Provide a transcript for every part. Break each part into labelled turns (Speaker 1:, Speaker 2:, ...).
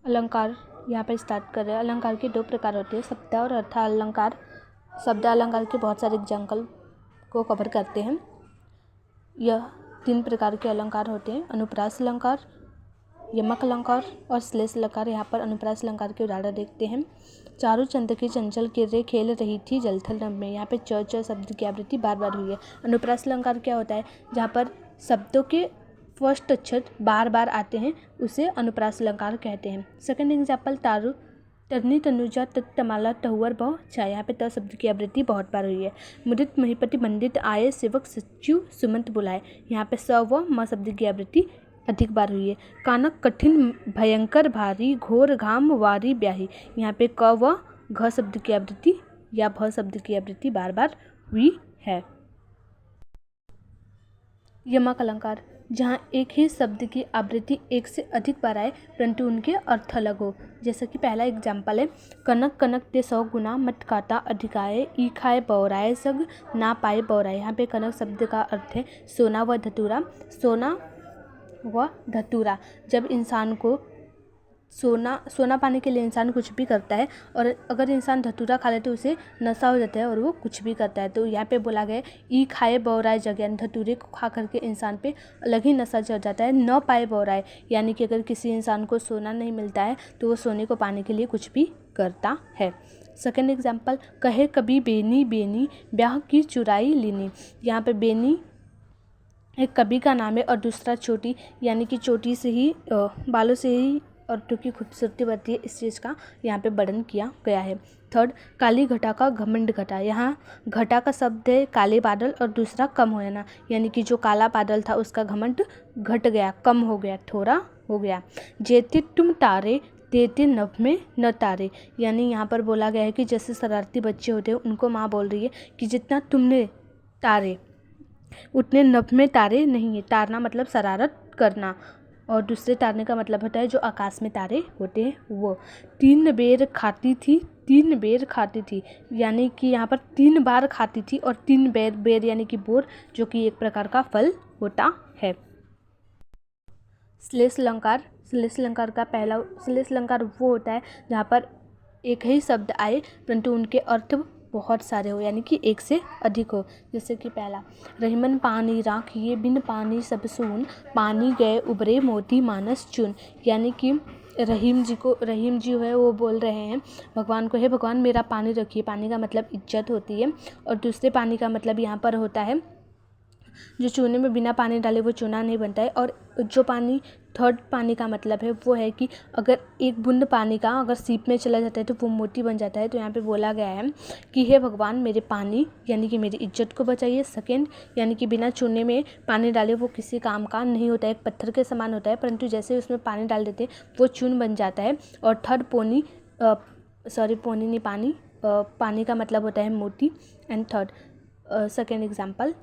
Speaker 1: अलंकार यहाँ पर स्टार्ट कर रहे हैं। अलंकार के दो प्रकार होते हैं, शब्द और अर्थालंकार। शब्द अलंकार के बहुत सारे एग्जाम्पल को कवर करते हैं। यह 3 प्रकार के अलंकार होते हैं, अनुप्रास अलंकार, यमक अलंकार और श्लेष अलंकार। यहाँ पर अनुप्रास अलंकार के उदाहरण देखते हैं। चारों चंद्र की चंचल किरणें खेल रही थी जलथल नभ में। यहाँ पे च शब्द की आवृत्ति बार बार हुई है। अनुप्रास अलंकार क्या होता है, जहाँ पर शब्दों के फर्स्ट अक्षर बार बार आते हैं, उसे अनुप्रास अलंकार कहते हैं। सेकंड एग्जाम्पल, तारू तरनी तनुजा तमाला तहुअर बहु छाया। यहाँ पे त शब्द की आवृत्ति बहुत बार हुई है। मुदित महिपति मंडित आए सेवक सच्चु सुमंत बुलाए। यहाँ पे स व म शब्द की आवृत्ति अधिक बार हुई है। कानक कठिन भयंकर भारी घोर घाम वारी ब्याही। यहाँ पे क व घ शब्द की आवृत्ति या भ शब्द की आवृत्ति बार बार हुई है। यमक अलंकार, जहाँ एक ही शब्द की आवृत्ति एक से अधिक बार आए परंतु उनके अर्थ अलग हो। जैसे कि पहला एग्जाम्पल है, कनक कनक ते 100 गुना मत काटा अधिकाए ई खाए बौराए सग ना पाए बौराए। यहाँ पे कनक शब्द का अर्थ है सोना व धतूरा। सोना व धतूरा, जब इंसान को सोना पाने के लिए इंसान कुछ भी करता है, और अगर इंसान धतूरा खा ले तो उसे नशा हो जाता है और वो कुछ भी करता है। तो यहाँ पे बोला गया ई खाए बौराए जग, यानी धतूरे को खा करके इंसान पे अलग ही नशा चढ़ जाता है। न पाए बौराए, यानी कि अगर किसी इंसान को सोना नहीं मिलता है तो वो सोने को पाने के लिए कुछ भी करता है। सेकेंड एग्जाम्पल, कहे कभी बेनी बेनी ब्याह की चुराई लीनी। यहाँ पे बेनी एक कवि का नाम है और दूसरा चोटी, यानी कि चोटी से ही बालों से ही औरतों की खूबसूरती बढ़ती है, इस चीज़ का यहाँ पे वर्णन किया गया है। थर्ड, काली घटा का घमंड घटा। यहाँ घटा का शब्द है काले बादल और दूसरा कम हो जाना, यानी कि जो काला बादल था उसका घमंड घट गया, कम हो गया, थोड़ा हो गया। जेते तुम तारे तेते नभ में न तारे, यानी यहाँ पर बोला गया है कि जैसे शरारती बच्चे होते हैं उनको माँ बोल रही है कि जितना तुमने तारे उतने नभ में तारे नहीं है। तारना मतलब शरारत करना, और दूसरे तारने का मतलब होता है जो आकाश में तारे होते हैं वो। 3 बेर खाती थी 3 बेर खाती थी, यानी कि यहाँ पर 3 बार खाती थी, और 3 बेर यानी कि बोर, जो कि एक प्रकार का फल होता है। श्लेष अलंकार, श्लेष अलंकार का पहला श्लेष अलंकार वो होता है जहाँ पर एक ही शब्द आए परंतु उनके अर्थ बहुत सारे हो, यानी कि एक से अधिक हो। जैसे कि पहला, रहीमन पानी राखिए बिन पानी सब सून, पानी गए उबरे मोती मानस चुन। यानी कि रहीम जी है वो बोल रहे हैं भगवान को, हे भगवान मेरा पानी रखिए। पानी का मतलब इज्जत होती है, और दूसरे पानी का मतलब यहाँ पर होता है जो चूने में बिना पानी डाले वो चूना नहीं बनता है। और जो पानी, थर्ड पानी का मतलब है वो है कि अगर एक बूंद पानी का अगर सीप में चला जाता है तो वो मोती बन जाता है। तो यहाँ पे बोला गया है कि हे भगवान मेरे पानी यानी कि मेरी इज्जत को बचाइए। सेकेंड, यानी कि बिना चूने में पानी डाले वो किसी काम का नहीं होता है, एक पत्थर के समान होता है, परंतु जैसे उसमें पानी डाल देते वो चून बन जाता है। और थर्ड पोनी नहीं, पानी का मतलब होता है मोती। एंड थर्ड सेकेंड एग्जाम्पल,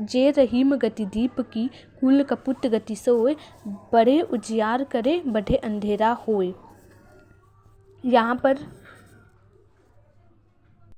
Speaker 1: जे रहीम गति दीप की कुल कपुत गति सोए, बड़े उजियार करे बढ़े अंधेरा होए। यहाँ पर